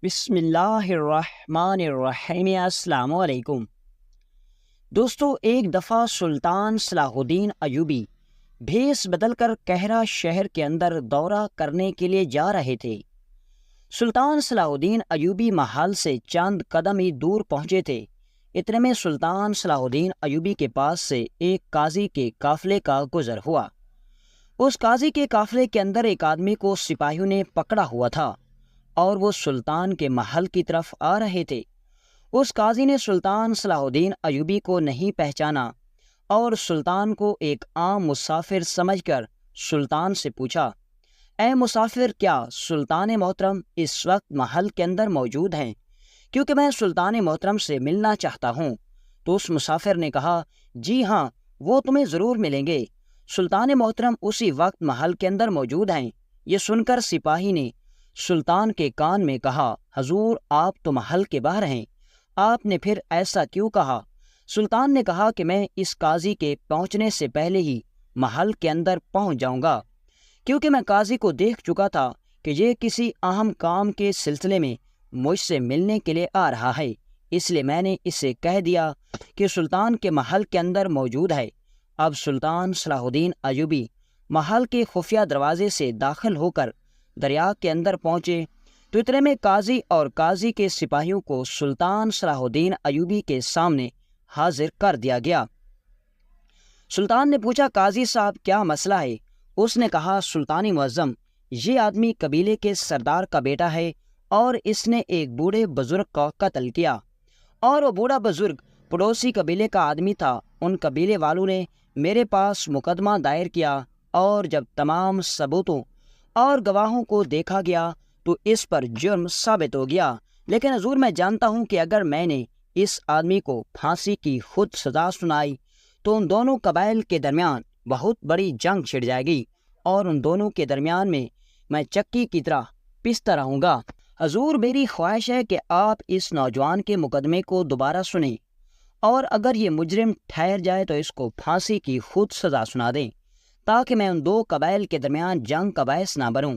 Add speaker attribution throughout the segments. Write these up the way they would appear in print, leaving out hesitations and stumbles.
Speaker 1: بسم اللہ الرحمن الرحیم۔ السلام علیکم دوستو، ایک دفعہ سلطان صلاح الدین ایوبی بھیس بدل کر کہرا شہر کے اندر دورہ کرنے کے لیے جا رہے تھے۔ سلطان صلاح الدین ایوبی محل سے چند قدم ہی دور پہنچے تھے۔ اتنے میں سلطان صلاح الدین ایوبی کے پاس سے ایک قاضی کے قافلے کا گزر ہوا۔ اس قاضی کے قافلے کے اندر ایک آدمی کو سپاہیوں نے پکڑا ہوا تھا اور وہ سلطان کے محل کی طرف آ رہے تھے۔ اس قاضی نے سلطان صلاح الدین ایوبی کو نہیں پہچانا اور سلطان کو ایک عام مسافر سمجھ کر سلطان سے پوچھا، اے مسافر، کیا سلطان محترم اس وقت محل کے اندر موجود ہیں؟ کیونکہ میں سلطان محترم سے ملنا چاہتا ہوں۔ تو اس مسافر نے کہا، جی ہاں، وہ تمہیں ضرور ملیں گے، سلطان محترم اسی وقت محل کے اندر موجود ہیں۔ یہ سن کر سپاہی نے سلطان کے کان میں کہا، حضور، آپ تو محل کے باہر ہیں، آپ نے پھر ایسا کیوں کہا؟ سلطان نے کہا کہ میں اس قاضی کے پہنچنے سے پہلے ہی محل کے اندر پہنچ جاؤں گا، کیونکہ میں قاضی کو دیکھ چکا تھا کہ یہ کسی اہم کام کے سلسلے میں مجھ سے ملنے کے لیے آ رہا ہے، اس لیے میں نے اسے کہہ دیا کہ سلطان کے محل کے اندر موجود ہے۔ اب سلطان صلاح الدین ایوبی محل کے خفیہ دروازے سے داخل ہو کر دریا کے اندر پہنچے تو اتنے میں قاضی اور قاضی کے سپاہیوں کو سلطان صلاح الدین ایوبی کے سامنے حاضر کر دیا گیا۔ سلطان نے پوچھا، قاضی صاحب، کیا مسئلہ ہے؟ اس نے کہا، سلطانی معظم، یہ آدمی قبیلے کے سردار کا بیٹا ہے اور اس نے ایک بوڑھے بزرگ کا قتل کیا، اور وہ بوڑھا بزرگ پڑوسی قبیلے کا آدمی تھا۔ ان قبیلے والوں نے میرے پاس مقدمہ دائر کیا اور جب تمام ثبوتوں اور گواہوں کو دیکھا گیا تو اس پر جرم ثابت ہو گیا، لیکن حضور، میں جانتا ہوں کہ اگر میں نے اس آدمی کو پھانسی کی خود سزا سنائی تو ان دونوں قبائل کے درمیان بہت بڑی جنگ چھڑ جائے گی اور ان دونوں کے درمیان میں چکی کی طرح پستا رہوں گا۔ حضور، میری خواہش ہے کہ آپ اس نوجوان کے مقدمے کو دوبارہ سنیں اور اگر یہ مجرم ٹھہر جائے تو اس کو پھانسی کی خود سزا سنا دیں، تاکہ میں ان دو قبائل کے درمیان جنگ کا باعث نہ بنوں۔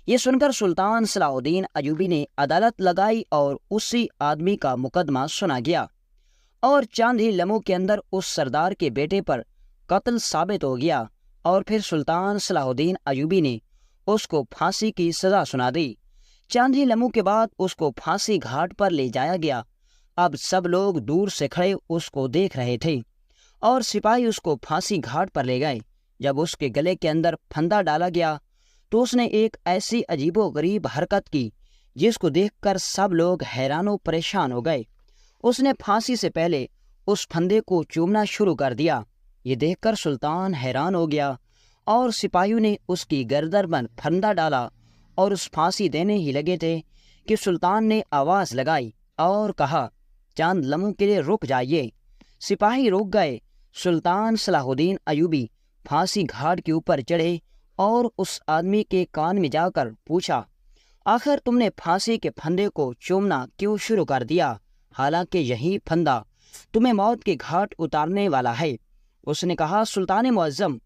Speaker 1: یہ سن کر سلطان صلاح الدین ایوبی نے عدالت لگائی اور اسی آدمی کا مقدمہ سنا گیا اور چند ہی لمحوں کے اندر اس سردار کے بیٹے پر قتل ثابت ہو گیا، اور پھر سلطان صلاح الدین ایوبی نے اس کو پھانسی کی سزا سنا دی۔ چند ہی لمحوں کے بعد اس کو پھانسی گھاٹ پر لے جایا گیا۔ اب سب لوگ دور سے کھڑے اس کو دیکھ رہے تھے اور سپاہی اس کو پھانسی گھاٹ پر لے گئے۔ جب اس کے گلے کے اندر پھندا ڈالا گیا تو اس نے ایک ایسی عجیب و غریب حرکت کی جس کو دیکھ کر سب لوگ حیران و پریشان ہو گئے۔ اس نے پھانسی سے پہلے اس پھندے کو چومنا شروع کر دیا۔ یہ دیکھ کر سلطان حیران ہو گیا اور سپاہیوں نے اس کی گردن پر پھندا ڈالا اور اس پھانسی دینے ہی لگے تھے کہ سلطان نے آواز لگائی اور کہا، چند لمحوں کے لیے رک جائیے۔ سپاہی رک گئے۔ سلطان صلاح الدین ایوبی پھانسی گھاٹ کے اوپر چڑھے اور اس آدمی کے کان میں جا کر پوچھا، آخر تم نے پھانسی کے پھندے کو چومنا کیوں شروع کر دیا، حالانکہ یہی پھندا تمہیں موت کے گھاٹ اتارنے والا ہے؟ اس نے کہا، سلطان معظم،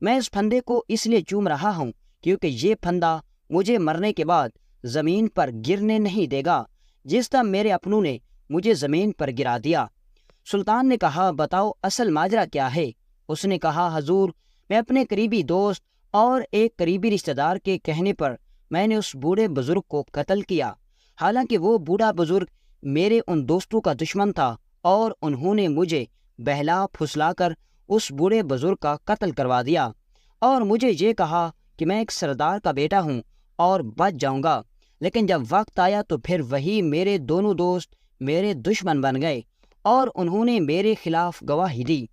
Speaker 1: میں اس پھندے کو اس لیے چوم رہا ہوں کیونکہ یہ پھندا مجھے مرنے کے بعد زمین پر گرنے نہیں دے گا جس طرح میرے اپنوں نے مجھے زمین پر گرا دیا۔ سلطان نے کہا، بتاؤ اصل ماجرا کیا ہے؟ اس نے کہا، حضور، میں اپنے قریبی دوست اور ایک قریبی رشتہ دار کے کہنے پر میں نے اس بوڑھے بزرگ کو قتل کیا، حالانکہ وہ بوڑھا بزرگ میرے ان دوستوں کا دشمن تھا اور انہوں نے مجھے بہلا پھسلا کر اس بوڑھے بزرگ کا قتل کروا دیا اور مجھے یہ کہا کہ میں ایک سردار کا بیٹا ہوں اور بچ جاؤں گا، لیکن جب وقت آیا تو پھر وہی میرے دونوں دوست میرے دشمن بن گئے اور انہوں نے میرے خلاف گواہی دی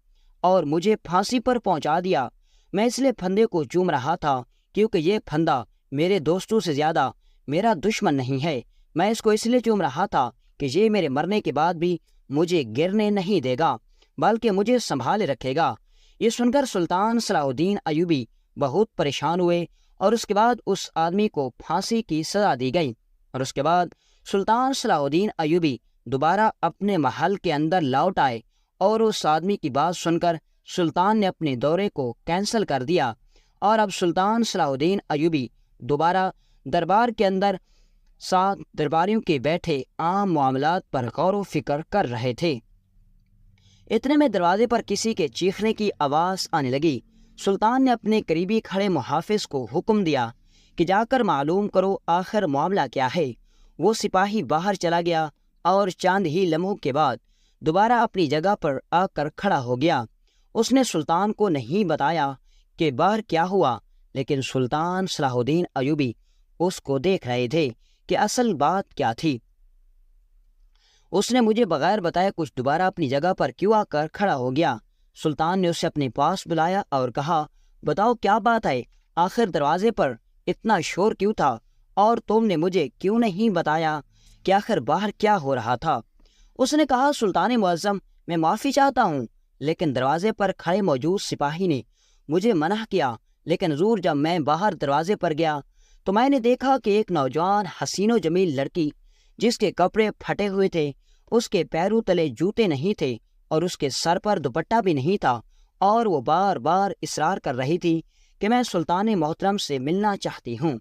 Speaker 1: اور مجھے پھانسی پر پہنچا دیا۔ میں اس لیے پھندے کو چوم رہا تھا کیونکہ یہ پھندا میرے دوستوں سے زیادہ میرا دشمن نہیں ہے۔ میں اس کو اس لیے چوم رہا تھا کہ یہ میرے مرنے کے بعد بھی مجھے گرنے نہیں دے گا بلکہ مجھے سنبھالے رکھے گا۔ یہ سن کر سلطان صلاح الدین ایوبی بہت پریشان ہوئے اور اس کے بعد اس آدمی کو پھانسی کی سزا دی گئی، اور اس کے بعد سلطان صلاح الدین ایوبی دوبارہ اپنے محل کے اندر لوٹ آئے اور اس آدمی کی بات سن کر سلطان نے اپنے دورے کو کینسل کر دیا، اور اب سلطان صلاح الدین ایوبی دوبارہ دربار کے اندر ساتھ درباریوں کے بیٹھے عام معاملات پر غور و فکر کر رہے تھے۔ اتنے میں دروازے پر کسی کے چیخنے کی آواز آنے لگی۔ سلطان نے اپنے قریبی کھڑے محافظ کو حکم دیا کہ جا کر معلوم کرو آخر معاملہ کیا ہے۔ وہ سپاہی باہر چلا گیا اور چند ہی لمحوں کے بعد دوبارہ اپنی جگہ پر آ کر کھڑا ہو گیا۔ اس نے سلطان کو نہیں بتایا کہ باہر کیا ہوا، لیکن سلطان صلاح الدین ایوبی اس کو دیکھ رہے تھے کہ اصل بات کیا تھی۔ اس نے مجھے بغیر بتائے کچھ دوبارہ اپنی جگہ پر کیوں آ کر کھڑا ہو گیا۔ سلطان نے اسے اپنے پاس بلایا اور کہا، بتاؤ کیا بات ہے، آخر دروازے پر اتنا شور کیوں تھا، اور تم نے مجھے کیوں نہیں بتایا کہ آخر باہر کیا ہو رہا تھا؟ اس نے کہا، سلطان معظم، میں معافی چاہتا ہوں، لیکن دروازے پر کھڑے موجود سپاہی نے مجھے منع کیا، لیکن حضور جب میں باہر دروازے پر گیا تو میں نے دیکھا کہ ایک نوجوان حسین و جمیل لڑکی جس کے کپڑے پھٹے ہوئے تھے، اس کے پیروں تلے جوتے نہیں تھے اور اس کے سر پر دوپٹہ بھی نہیں تھا، اور وہ بار بار اصرار کر رہی تھی کہ میں سلطان محترم سے ملنا چاہتی ہوں،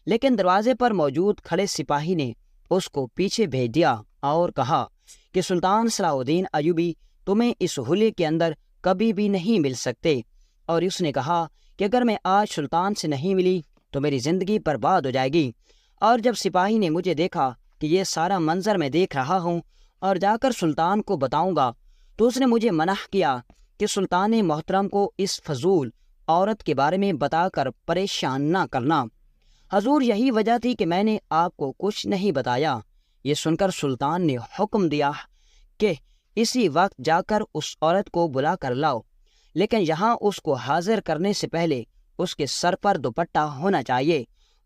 Speaker 1: لیکن دروازے پر موجود کھڑے سپاہی نے اس کو پیچھے بھیج دیا اور کہا کہ سلطان صلاح الدین ایوبی تمہیں اس حلیے کے اندر کبھی بھی نہیں مل سکتے، اور اس نے کہا کہ اگر میں آج سلطان سے نہیں ملی تو میری زندگی برباد ہو جائے گی۔ اور جب سپاہی نے مجھے دیکھا کہ یہ سارا منظر میں دیکھ رہا ہوں اور جا کر سلطان کو بتاؤں گا، تو اس نے مجھے منع کیا کہ سلطان محترم کو اس فضول عورت کے بارے میں بتا کر پریشان نہ کرنا۔ حضور، یہی وجہ تھی کہ میں نے آپ کو کچھ نہیں بتایا۔ یہ سن کر سلطان نے حکم دیا کہ اسی وقت جا کر اس عورت کو بلا کر لاؤ، لیکن یہاں اس کو حاضر کرنے سے پہلے اس کے سر پر دوپٹہ ہونا چاہیے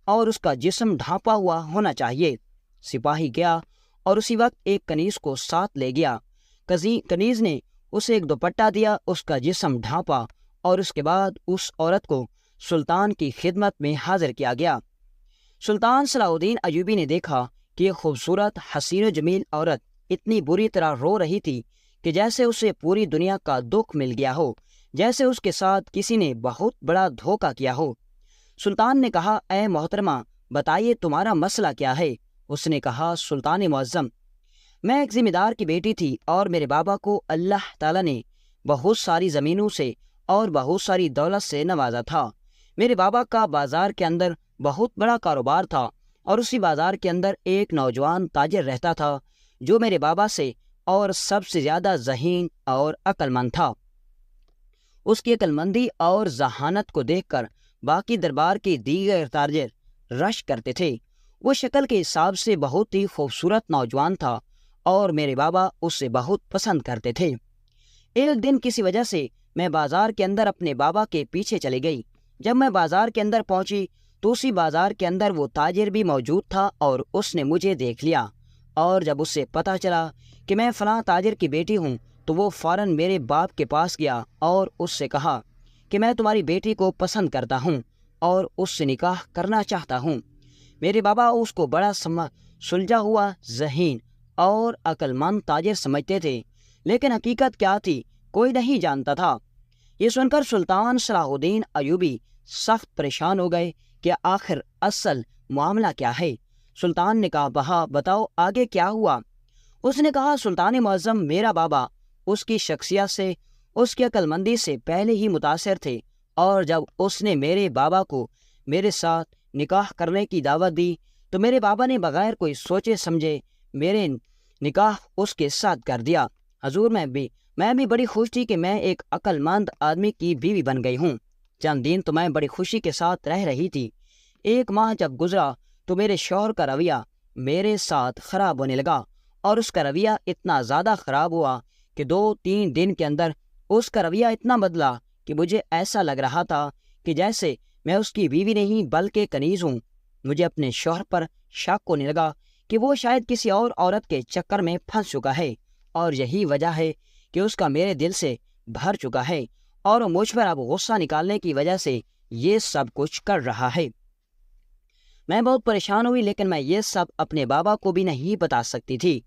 Speaker 1: اور اس کا جسم ڈھانپا ہوا ہونا چاہیے۔ سپاہی گیا اور اسی وقت ایک کنیز کو ساتھ لے گیا۔ کنیز نے اسے ایک دوپٹہ دیا، اس کا جسم ڈھانپا، اور اس کے بعد اس عورت کو سلطان کی خدمت میں حاضر کیا گیا۔ سلطان صلاح الدین ایوبی نے دیکھا کہ یہ خوبصورت حسین و جمیل عورت اتنی بری طرح رو رہی تھی کہ جیسے اسے پوری دنیا کا دکھ مل گیا ہو، جیسے اس کے ساتھ کسی نے بہت بڑا دھوکہ کیا ہو۔ سلطان نے کہا، اے محترمہ، بتائیے تمہارا مسئلہ کیا ہے؟ اس نے کہا، سلطان معظم، میں ایک ذمہ دار کی بیٹی تھی اور میرے بابا کو اللہ تعالیٰ نے بہت ساری زمینوں سے اور بہت ساری دولت سے نوازا تھا۔ میرے بابا کا بازار کے اندر بہت بڑا کاروبار تھا، اور اسی بازار کے اندر ایک نوجوان تاجر رہتا تھا جو میرے بابا سے اور سب سے زیادہ ذہین اور عقل مند تھا۔ اس کی عقل مندی اور ذہانت کو دیکھ کر باقی دربار کے دیگر تاجر رش کرتے تھے۔ وہ شکل کے حساب سے بہت ہی خوبصورت نوجوان تھا اور میرے بابا اسے بہت پسند کرتے تھے۔ ایک دن کسی وجہ سے میں بازار کے اندر اپنے بابا کے پیچھے چلی گئی۔ جب میں بازار کے اندر پہنچی تو اسی بازار کے اندر وہ تاجر بھی موجود تھا اور اس نے مجھے دیکھ لیا، اور جب اسے پتہ چلا کہ میں فلاں تاجر کی بیٹی ہوں تو وہ فوراً میرے باپ کے پاس گیا اور اس سے کہا کہ میں تمہاری بیٹی کو پسند کرتا ہوں اور اس سے نکاح کرنا چاہتا ہوں۔ میرے بابا اس کو بڑا سلجھا ہوا، ذہین اور عقل مند تاجر سمجھتے تھے، لیکن حقیقت کیا تھی کوئی نہیں جانتا تھا۔ یہ سن کر سلطان صلاح الدین ایوبی سخت پریشان ہو گئے کہ آخر اصل معاملہ کیا ہے۔ سلطان نے کہا، بتاؤ آگے کیا ہوا؟ اس نے کہا، سلطان معظم، میرا بابا اس کی شخصیت سے، اس کی عقل مندی سے پہلے ہی متاثر تھے، اور جب اس نے میرے بابا کو میرے ساتھ نکاح کرنے کی دعوت دی تو میرے بابا نے بغیر کوئی سوچے سمجھے میرے نکاح اس کے ساتھ کر دیا۔ حضور، میں بھی بڑی خوش تھی کہ میں ایک عقل مند آدمی کی بیوی بن گئی ہوں۔ چند دن تو میں بڑی خوشی کے ساتھ رہ رہی تھی۔ ایک ماہ جب گزرا تو میرے شوہر کا رویہ میرے ساتھ خراب ہونے لگا، اور اس کا رویہ اتنا زیادہ خراب ہوا کہ 2-3 دن کے اندر اس کا رویہ اتنا بدلا کہ مجھے ایسا لگ رہا تھا کہ جیسے میں اس کی بیوی نہیں بلکہ کنیز ہوں۔ مجھے اپنے شوہر پر شک ہونے لگا کہ وہ شاید کسی اور عورت کے چکر میں پھنس چکا ہے، اور یہی وجہ ہے کہ اس کا میرے دل سے بھر چکا ہے، اور وہ مجھ پر اب غصہ نکالنے کی وجہ سے یہ سب کچھ کر رہا ہے۔ میں بہت پریشان ہوئی، لیکن میں یہ سب اپنے بابا کو بھی نہیں بتا سکتی تھی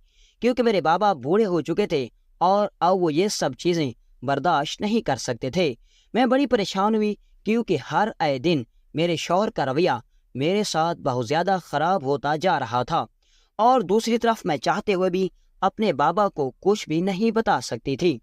Speaker 1: کیونکہ میرے بابا بوڑھے ہو چکے تھے اور اب وہ یہ سب چیزیں برداشت نہیں کر سکتے تھے۔ میں بڑی پریشان ہوئی کیونکہ ہر دن میرے شوہر کا رویہ میرے ساتھ بہت زیادہ خراب ہوتا جا رہا تھا، اور دوسری طرف میں چاہتے ہوئے بھی اپنے بابا کو کچھ بھی نہیں بتا سکتی تھی۔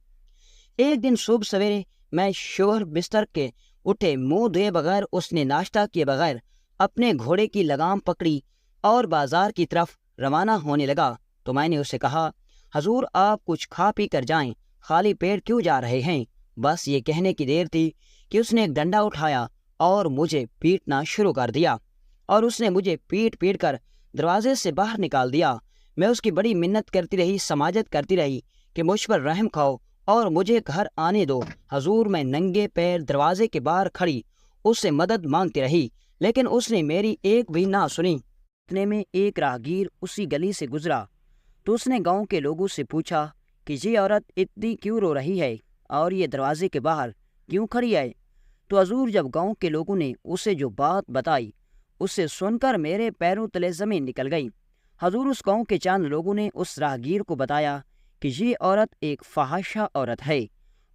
Speaker 1: ایک دن صبح سویرے میں شوہر بستر کے اٹھے منہ دھوئے بغیر، اس نے ناشتہ کیے بغیر اپنے گھوڑے کی لگام پکڑی اور بازار کی طرف روانہ ہونے لگا تو میں نے اسے کہا، حضور آپ کچھ کھا پی کر جائیں، خالی پیٹ کیوں جا رہے ہیں؟ بس یہ کہنے کی دیر تھی کہ اس نے ایک ڈنڈا اٹھایا اور مجھے پیٹنا شروع کر دیا، اور اس نے مجھے پیٹ پیٹ کر دروازے سے باہر نکال دیا۔ میں اس کی بڑی منت کرتی رہی، سماجت کرتی رہی کہ مجھ پر رحم کھاؤ اور مجھے گھر آنے دو۔ حضور میں ننگے پیر دروازے کے باہر کھڑی اس سے مدد مانگتی رہی، لیکن اس نے میری ایک بھی نہ سنی۔ اتنے میں ایک راہگیر اسی گلی سے گزرا تو اس نے گاؤں کے لوگوں سے پوچھا کہ یہ عورت اتنی کیوں رو رہی ہے اور یہ دروازے کے باہر کیوں کھڑی ہے؟ تو حضور جب گاؤں کے لوگوں نے اسے جو بات بتائی، اسے سن کر میرے پیروں تلے زمین نکل گئی۔ حضور اس گاؤں کے چند لوگوں نے اس راہگیر کو بتایا کہ یہ عورت ایک فحاشہ عورت ہے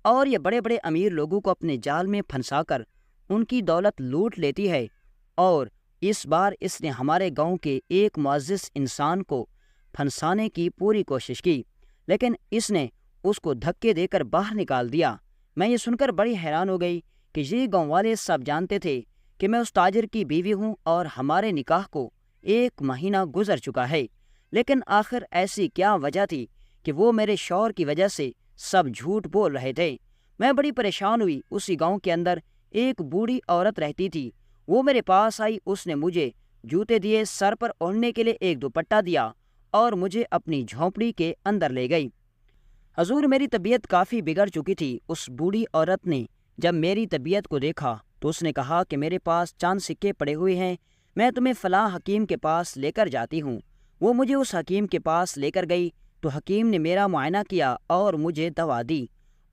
Speaker 1: اور یہ بڑے بڑے امیر لوگوں کو اپنے جال میں پھنسا کر ان کی دولت لوٹ لیتی ہے، اور اس بار اس نے ہمارے گاؤں کے ایک معزز انسان کو پھنسانے کی پوری کوشش کی، لیکن اس نے اس کو دھکے دے کر باہر نکال دیا۔ میں یہ سن کر بڑی حیران ہو گئی کہ یہ گاؤں والے سب جانتے تھے کہ میں اس تاجر کی بیوی ہوں اور ہمارے نکاح کو 1 مہینہ گزر چکا ہے، لیکن آخر ایسی کیا وجہ تھی کہ وہ میرے شوہر کی وجہ سے سب جھوٹ بول رہے تھے؟ میں بڑی پریشان ہوئی۔ اسی گاؤں کے اندر ایک بوڑھی عورت رہتی تھی، وہ میرے پاس آئی، اس نے مجھے جوتے دیے، سر پر اوڑھنے کے لیے ایک دوپٹہ دیا اور مجھے اپنی جھونپڑی کے اندر لے گئی۔ حضور میری طبیعت کافی بگڑ چکی تھی۔ اس بوڑھی عورت نے جب میری طبیعت کو دیکھا تو اس نے کہا کہ میرے پاس چند سکے پڑے ہوئے ہیں، میں تمہیں فلاں حکیم کے پاس لے کر جاتی ہوں۔ وہ مجھے اس حکیم کے پاس لے کر گئی تو حکیم نے میرا معائنہ کیا اور مجھے دوا دی،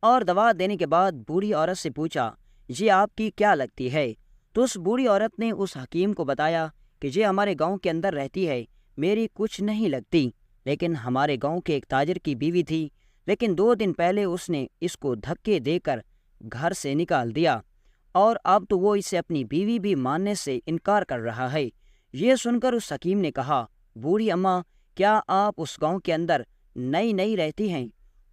Speaker 1: اور دوا دینے کے بعد بوڑھی عورت سے پوچھا، یہ آپ کی کیا لگتی ہے؟ تو اس بوڑھی عورت نے اس حکیم کو بتایا کہ یہ ہمارے گاؤں کے اندر رہتی ہے، میری کچھ نہیں لگتی، لیکن ہمارے گاؤں کے ایک تاجر کی بیوی تھی، لیکن 2 دن پہلے اس نے اس کو دھکے دے کر گھر سے نکال دیا، اور اب تو وہ اسے اپنی بیوی بھی ماننے سے انکار کر رہا ہے۔ یہ سن کر اس حکیم نے کہا، بوڑھی اماں کیا آپ اس گاؤں کے اندر نئی رہتی ہیں؟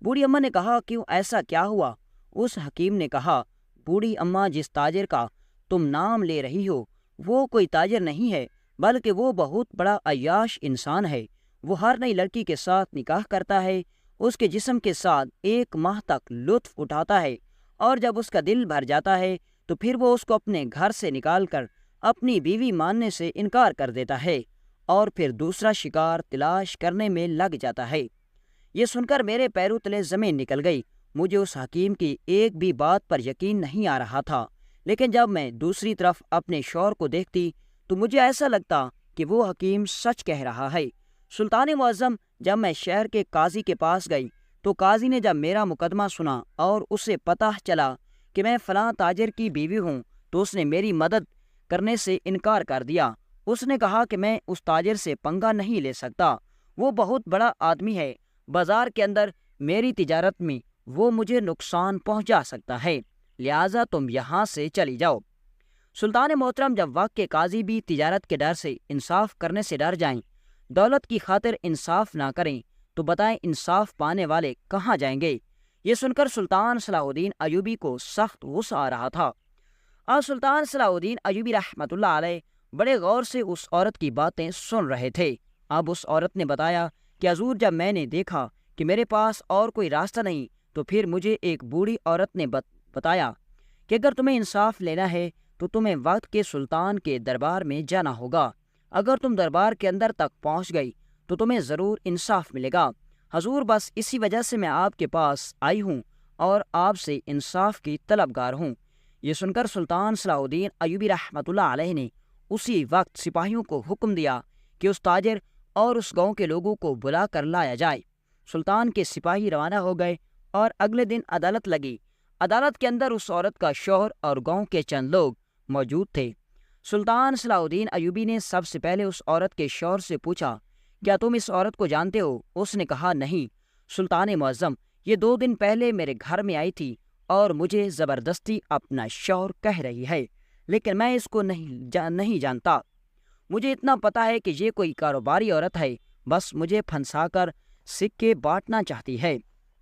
Speaker 1: بوڑھی اماں نے کہا، کیوں ایسا کیا ہوا؟ اس حکیم نے کہا، بوڑھی اماں جس تاجر کا تم نام لے رہی ہو وہ کوئی تاجر نہیں ہے، بلکہ وہ بہت بڑا عیاش انسان ہے۔ وہ ہر نئی لڑکی کے ساتھ نکاح کرتا ہے، اس کے جسم کے ساتھ 1 ماہ تک لطف اٹھاتا ہے، اور جب اس کا دل بھر جاتا ہے تو پھر وہ اس کو اپنے گھر سے نکال کر اپنی بیوی ماننے سے انکار کر دیتا ہے، اور پھر دوسرا شکار تلاش کرنے میں لگ جاتا ہے۔ یہ سن کر میرے پیروں تلے زمین نکل گئی۔ مجھے اس حکیم کی ایک بھی بات پر یقین نہیں آ رہا تھا، لیکن جب میں دوسری طرف اپنے شوہر کو دیکھتی تو مجھے ایسا لگتا کہ وہ حکیم سچ کہہ رہا ہے۔ سلطان معظم، جب میں شہر کے قاضی کے پاس گئی تو قاضی نے جب میرا مقدمہ سنا اور اسے پتہ چلا کہ میں فلاں تاجر کی بیوی ہوں تو اس نے میری مدد کرنے سے انکار کر دیا۔ اس نے کہا کہ میں اس تاجر سے پنگا نہیں لے سکتا، وہ بہت بڑا آدمی ہے، بازار کے اندر میری تجارت میں وہ مجھے نقصان پہنچا سکتا ہے، لہٰذا تم یہاں سے چلی جاؤ۔ سلطان محترم، جب وقت کے قاضی بھی تجارت کے ڈر سے انصاف کرنے سے ڈر جائیں، دولت کی خاطر انصاف نہ کریں، تو بتائیں انصاف پانے والے کہاں جائیں گے؟ یہ سن کر سلطان صلاح الدین ایوبی کو سخت غصہ آ رہا تھا۔ اب سلطان صلاح الدین ایوبی رحمۃ اللہ علیہ بڑے غور سے اس عورت کی باتیں سن رہے تھے۔ اب اس عورت نے بتایا کہ حضور، جب میں نے دیکھا کہ میرے پاس اور کوئی راستہ نہیں تو پھر مجھے ایک بوڑھی عورت نے بتایا کہ اگر تمہیں انصاف لینا ہے تو تمہیں وقت کے سلطان کے دربار میں جانا ہوگا۔ اگر تم دربار کے اندر تک پہنچ گئی تو تمہیں ضرور انصاف ملے گا۔ حضور، بس اسی وجہ سے میں آپ کے پاس آئی ہوں اور آپ سے انصاف کی طلبگار ہوں۔ یہ سن کر سلطان صلاح الدین ایوبی رحمۃ اللہ علیہ نے اسی وقت سپاہیوں کو حکم دیا کہ اس تاجر اور اس گاؤں کے لوگوں کو بلا کر لایا جائے۔ سلطان کے سپاہی روانہ ہو گئے اور اگلے دن عدالت لگی۔ عدالت کے اندر اس عورت کا شوہر اور گاؤں کے چند لوگ موجود تھے۔ سلطان صلاح الدین ایوبی نے سب سے پہلے اس عورت کے شوہر سے پوچھا، کیا تم اس عورت کو جانتے ہو؟ اس نے کہا، نہیں سلطان معظم، یہ 2 دن پہلے میرے گھر میں آئی تھی اور مجھے زبردستی اپنا شوہر کہہ رہی ہے، لیکن میں اس کو نہیں جانتا۔ مجھے اتنا پتا ہے کہ یہ کوئی کاروباری عورت ہے، بس مجھے پھنسا کر سکے بانٹنا چاہتی ہے۔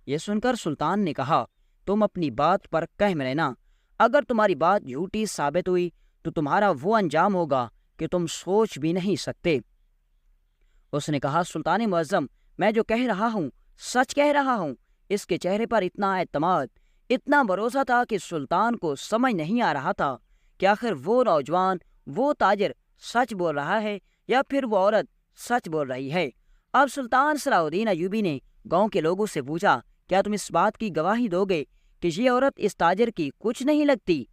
Speaker 1: یہ سن کر سلطان نے کہا، تم اپنی بات پر قائم رہنا، اگر تمہاری بات جھوٹی ثابت ہوئی تو تمہارا وہ انجام ہوگا کہ تم سوچ بھی نہیں سکتے۔ اس نے کہا، سلطان معظم، میں جو کہہ رہا ہوں سچ کہہ رہا ہوں۔ اس کے چہرے پر اتنا اعتماد، اتنا بھروسہ تھا کہ سلطان کو سمجھ نہیں آ رہا تھا کہ آخر وہ نوجوان، وہ تاجر سچ بول رہا ہے یا پھر وہ عورت سچ بول رہی ہے۔ اب سلطان صلاح الدین ایوبی نے گاؤں کے لوگوں سے پوچھا، کیا تم اس بات کی گواہی دو گے کہ یہ عورت اس تاجر کی کچھ نہیں لگتی؟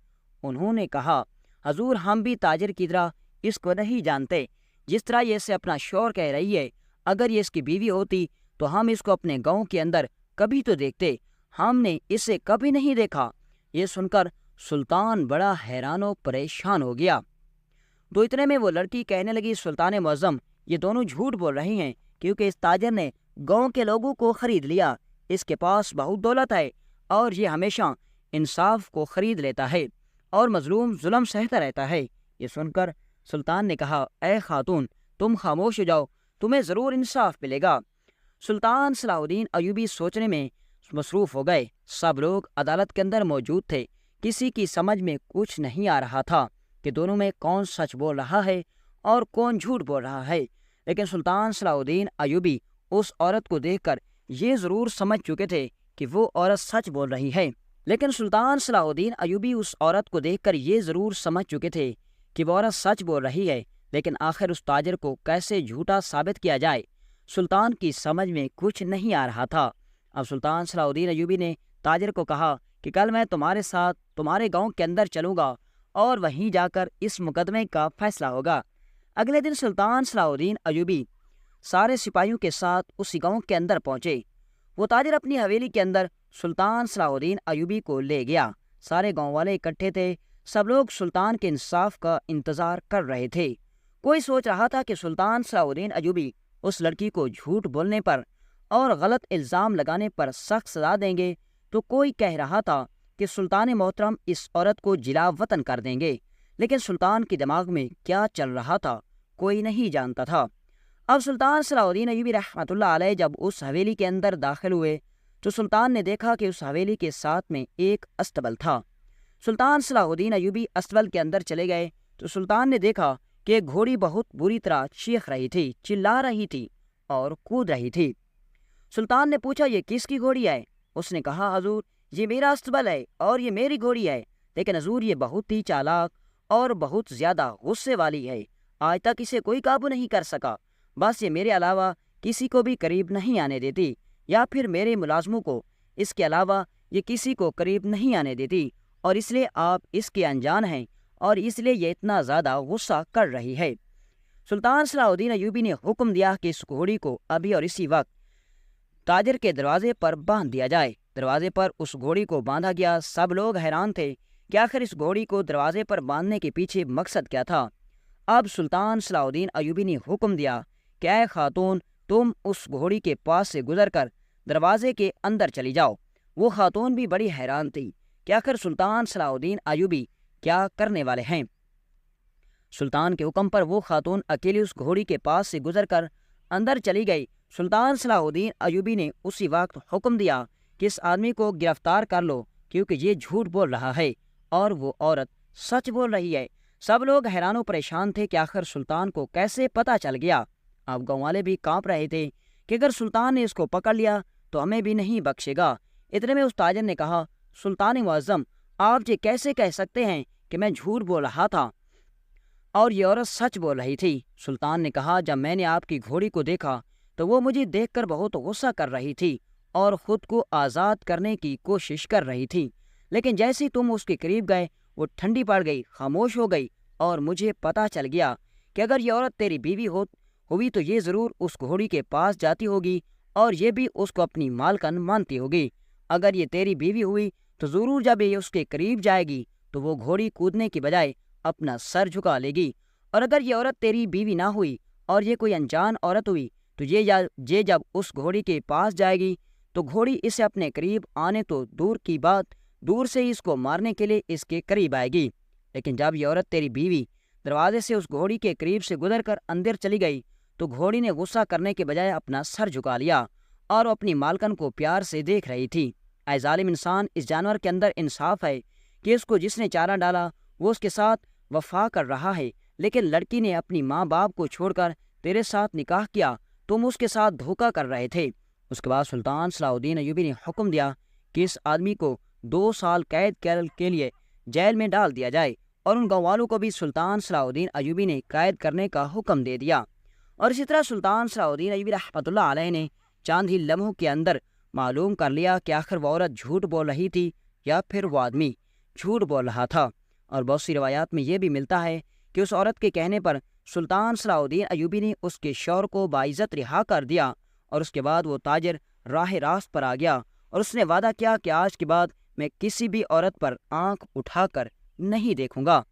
Speaker 1: انہوں نے کہا، حضور، ہم بھی تاجر کی طرح اس کو نہیں جانتے، جس طرح یہ اسے اپنا شوہر کہہ رہی ہے۔ اگر یہ اس کی بیوی ہوتی تو ہم اس کو اپنے گاؤں کے اندر کبھی تو دیکھتے، ہم نے اسے کبھی نہیں دیکھا۔ یہ سن کر سلطان بڑا حیران و پریشان ہو گیا۔ تو اتنے میں وہ لڑکی کہنے لگی، سلطان معظم، یہ دونوں جھوٹ بول رہی ہیں، کیونکہ اس تاجر نے گاؤں کے لوگوں کو خرید لیا، اس کے پاس بہت دولت ہے اور یہ ہمیشہ انصاف کو خرید لیتا ہے اور مظلوم ظلم سہتا رہتا ہے۔ یہ سن کر سلطان نے کہا، اے خاتون، تم خاموش ہو جاؤ، تمہیں ضرور انصاف ملے گا۔ سلطان صلاح الدین ایوبی سوچنے میں مصروف ہو گئے۔ سب لوگ عدالت کے اندر موجود تھے، کسی کی سمجھ میں کچھ نہیں آ رہا تھا کہ دونوں میں کون سچ بول رہا ہے اور کون جھوٹ بول رہا ہے، لیکن سلطان صلاح الدین ایوبی اس عورت کو دیکھ کر یہ ضرور سمجھ چکے تھے کہ وہ عورت سچ بول رہی ہے۔ لیکن سلطان صلاح الدین ایوبی اس عورت کو دیکھ کر یہ ضرور سمجھ چکے تھے کہ وہ عورت سچ بول رہی ہے، لیکن آخر اس تاجر کو کیسے جھوٹا ثابت کیا جائے، سلطان کی سمجھ میں کچھ نہیں آ رہا تھا۔ اب سلطان صلاح الدین ایوبی نے تاجر کو کہا کہ کل میں تمہارے ساتھ تمہارے گاؤں کے اندر چلوں گا اور وہیں جا کر اس مقدمے کا فیصلہ ہوگا۔ اگلے دن سلطان صلاح الدین ایوبی سارے سپاہیوں کے ساتھ اسی گاؤں کے اندر پہنچے۔ وہ تاجر اپنی حویلی کے اندر سلطان صلاح الدین ایوبی کو لے گیا۔ سارے گاؤں والے اکٹھے تھے، سب لوگ سلطان کے انصاف کا انتظار کر رہے تھے۔ کوئی سوچ رہا تھا کہ سلطان صلاح الدین ایوبی اس لڑکی کو جھوٹ بولنے پر اور غلط الزام لگانے پر سخت سزا دیں گے، تو کوئی کہہ رہا تھا کہ سلطان محترم اس عورت کو جلا وطن کر دیں گے۔ لیکن سلطان کے دماغ میں کیا چل رہا تھا کوئی نہیں جانتا تھا۔ اب سلطان صلاح الدین ایوبی رحمۃ اللہ علیہ جب اس حویلی کے اندر داخل ہوئے تو سلطان نے دیکھا کہ اس حویلی کے ساتھ میں ایک استبل تھا۔ سلطان صلاح الدین ایوبی استبل کے اندر چلے گئے تو سلطان نے دیکھا کہ ایک گھوڑی بہت بری طرح چیخ رہی تھی، چلا رہی تھی اور کود رہی تھی۔ سلطان نے پوچھا، یہ کس کی گھوڑی ہے؟ اس نے کہا، حضور، یہ میرا استبل ہے اور یہ میری گھوڑی ہے، لیکن حضور یہ بہت ہی چالاک اور بہت زیادہ غصے والی ہے، آج تک اسے کوئی قابو نہیں کر سکا، بس یہ میرے علاوہ کسی کو بھی قریب نہیں آنے دیتی، یا پھر میرے ملازموں کو، اس کے علاوہ یہ کسی کو قریب نہیں آنے دیتی، اور اس لیے آپ اس کے انجان ہیں اور اس لیے یہ اتنا زیادہ غصہ کر رہی ہے۔ سلطان صلاح الدین ایوبی نے حکم دیا کہ اس گھوڑی کو ابھی اور اسی وقت تاجر کے دروازے پر باندھ دیا جائے۔ دروازے پر اس گھوڑی کو باندھا گیا۔ سب لوگ حیران تھے کہ آخر اس گھوڑی کو دروازے پر باندھنے کے پیچھے مقصد کیا تھا۔ اب سلطان صلاح الدین ایوبی نے حکم دیا کہ اے خاتون، تم اس گھوڑی کے پاس سے گزر کر دروازے کے اندر چلی جاؤ۔ وہ خاتون بھی بڑی حیران تھی کہ آخر سلطان صلاح الدین ایوبی کیا کرنے والے ہیں۔ سلطان کے حکم پر وہ خاتون اکیلی اس گھوڑی کے پاس سے گزر کر اندر چلی گئی۔ سلطان صلاح الدین ایوبی نے اسی وقت حکم دیا کہ اس آدمی کو گرفتار کر لو، کیونکہ یہ جھوٹ بول رہا ہے اور وہ عورت سچ بول رہی ہے۔ سب لوگ حیران و پریشان تھے کہ آخر سلطان کو کیسے پتہ چل گیا۔ اب گاؤں والے بھی کانپ رہے تھے کہ اگر سلطان نے اس کو پکڑ لیا تو ہمیں بھی نہیں بخشے گا۔ اتنے میں اس تاجر نے کہا، سلطان معظم، آپ یہ کیسے کہہ سکتے ہیں کہ میں جھوٹ بول رہا تھا اور یہ عورت سچ بول رہی تھی؟ سلطان نے کہا، جب میں نے آپ کی گھوڑی کو دیکھا تو وہ مجھے دیکھ کر بہت غصہ کر رہی تھی اور خود کو آزاد کرنے کی کوشش کر رہی تھی، لیکن جیسے ہی تم اس کے قریب گئے وہ ٹھنڈی پڑ گئی، خاموش ہو گئی، اور مجھے پتہ چل گیا کہ اگر یہ عورت تیری بیوی ہوئی تو یہ ضرور اس گھوڑی کے پاس جاتی ہوگی اور یہ بھی اس کو اپنی مالکن مانتی ہوگی۔ اگر یہ تیری بیوی ہوئی تو ضرور جب یہ اس کے قریب جائے گی تو وہ گھوڑی کودنے کی بجائے اپنا سر جھکا لے گی، اور اگر یہ عورت تیری بیوی نہ ہوئی اور یہ کوئی انجان عورت ہوئی تو یہ جب اس گھوڑی کے پاس جائے گی تو گھوڑی اسے اپنے قریب آنے تو دور کی بات، دور سے ہی اس کو مارنے کے لیے اس کے قریب آئے گی۔ لیکن جب یہ عورت تیری بیوی دروازے سے اس گھوڑی کے قریب سے گزر کر اندر چلی گئی تو گھوڑی نے غصہ کرنے کے بجائے اپنا سر جھکا لیا اور وہ اپنی مالکن کو پیار سے دیکھ رہی تھی۔ اے ظالم انسان، اس جانور کے اندر انصاف ہے کہ اس کو جس نے چارہ ڈالا وہ اس کے ساتھ وفا کر رہا ہے، لیکن لڑکی نے اپنی ماں باپ کو چھوڑ کر تیرے ساتھ نکاح کیا، تم اس کے ساتھ دھوکہ کر رہے تھے۔ اس کے بعد سلطان صلاح الدین ایوبی نے حکم دیا کہ اس آدمی کو 2 سال قید کے لیے جیل میں ڈال دیا جائے، اور ان گاؤں والوں کو بھی سلطان صلاح الدین ایوبی نے قید کرنے کا حکم دے دیا۔ اور اسی طرح سلطان صلاح الدین ایوبی رحمۃ اللہ علیہ نے چند ہی لمحوں کے اندر معلوم کر لیا کہ آخر وہ عورت جھوٹ بول رہی تھی یا پھر وہ آدمی جھوٹ بول رہا تھا۔ اور بہت سی روایات میں یہ بھی ملتا ہے کہ اس عورت کے کہنے پر سلطان صلاح الدین ایوبی نے اس کے شوہر کو باعزت رہا کر دیا، اور اس کے بعد وہ تاجر راہ راست پر آ گیا اور اس نے وعدہ کیا کہ آج کے بعد میں کسی بھی عورت پر آنکھ اٹھا کر نہیں دیکھوں گا۔